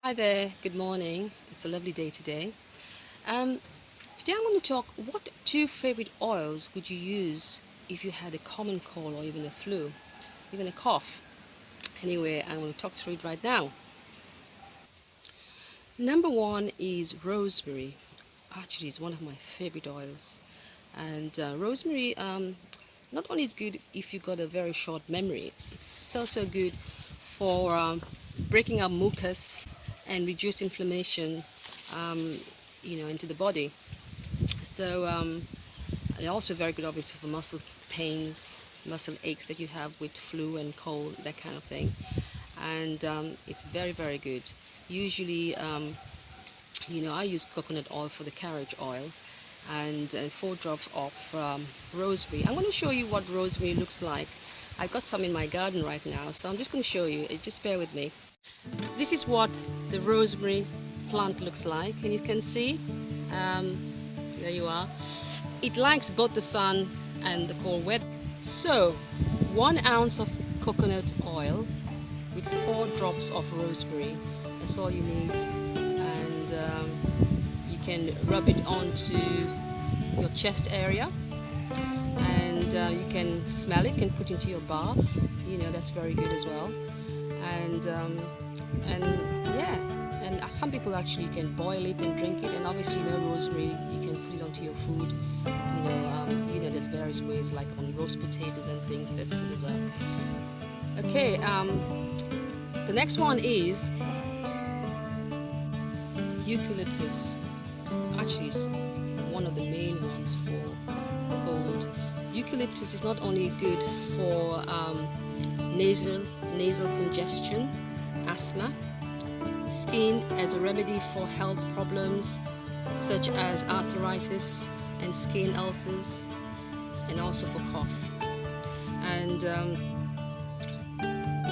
Hi there, good morning. It's a lovely day today. Um, Today I'm going to talk what two favorite oils would you use if you had a common cold or even a flu, even a cough. Anyway, I'm going to talk through it right now. Number one is rosemary. Actually, it's one of my favorite oils. And rosemary not only is good if you got a very short memory, it's so good for breaking up mucus and reduce inflammation um, into the body. So and also very good obviously for muscle pains, muscle aches that you have with flu and cold, that kind of thing. And it's very good. Usually I use coconut oil for the carriage oil, and 4 drops of rosemary. I'm going to show you what rosemary looks like. I've got some in my garden right now, so I'm just going to show you. Just bear with me. This is what the rosemary plant looks like, and you can see, there you are. It likes both the sun and the cold weather. So 1 ounce of coconut oil with 4 drops of rosemary. That's all you need, and you can rub it onto your chest area, and you can smell it, can put into your bath. That's very good as well. And yeah, and some people actually can boil it and drink it. And obviously, rosemary, you can put it onto your food. There's various ways, like on roast potatoes and things. That's good as well. Okay, the next one is eucalyptus. Actually, it's one of the main ones for cold. Eucalyptus is not only good for nasal congestion, asthma, skin as a remedy for health problems such as arthritis and skin ulcers, and also for cough. And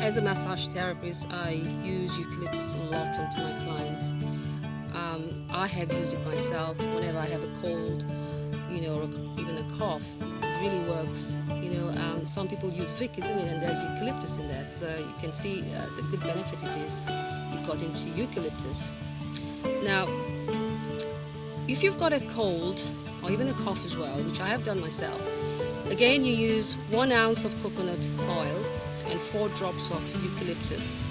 as a massage therapist, I use eucalyptus a lot onto my clients. I have used it myself whenever I have a cold, or even a cough. It really works. Some people use Vic, isn't it? And there's eucalyptus in there, so you can see the good benefit it is. You've got into eucalyptus. Now, if you've got a cold or even a cough as well, which I have done myself, again you use 1 ounce of coconut oil and 4 drops of eucalyptus,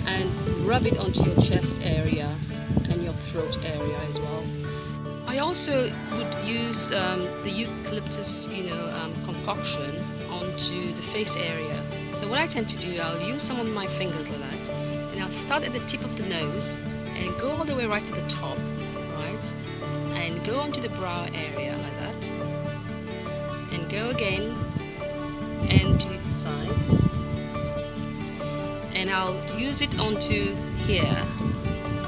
and rub it onto your chest area and your throat area as well. I also would use the eucalyptus, concoction onto the face area. So what I tend to do, I'll use some of my fingers like that, and I'll start at the tip of the nose and go all the way right to the top, right, and go onto the brow area like that, and go again and to the side, and I'll use it onto here.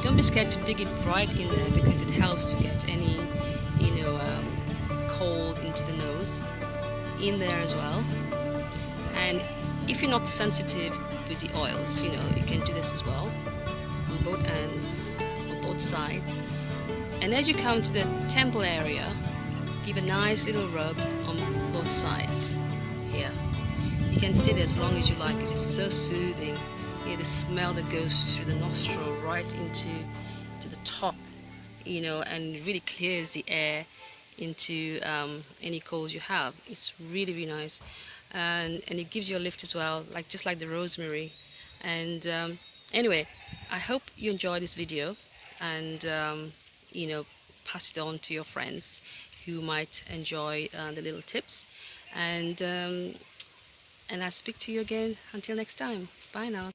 Don't be scared to dig it right in there, because it helps to get any cold into the nose in there as well. And if you're not sensitive with the oils, you can do this as well on both ends, on both sides. And as you come to the temple area, give a nice little rub on both sides here. You can stay there as long as you like, because it's so soothing. The smell that goes through the nostril right into the top, and really clears the air into any colds you have. It's really nice, and it gives you a lift as well, just like the rosemary. And anyway, I hope you enjoy this video, and pass it on to your friends who might enjoy the little tips. And I'll speak to you again until next time. Bye now.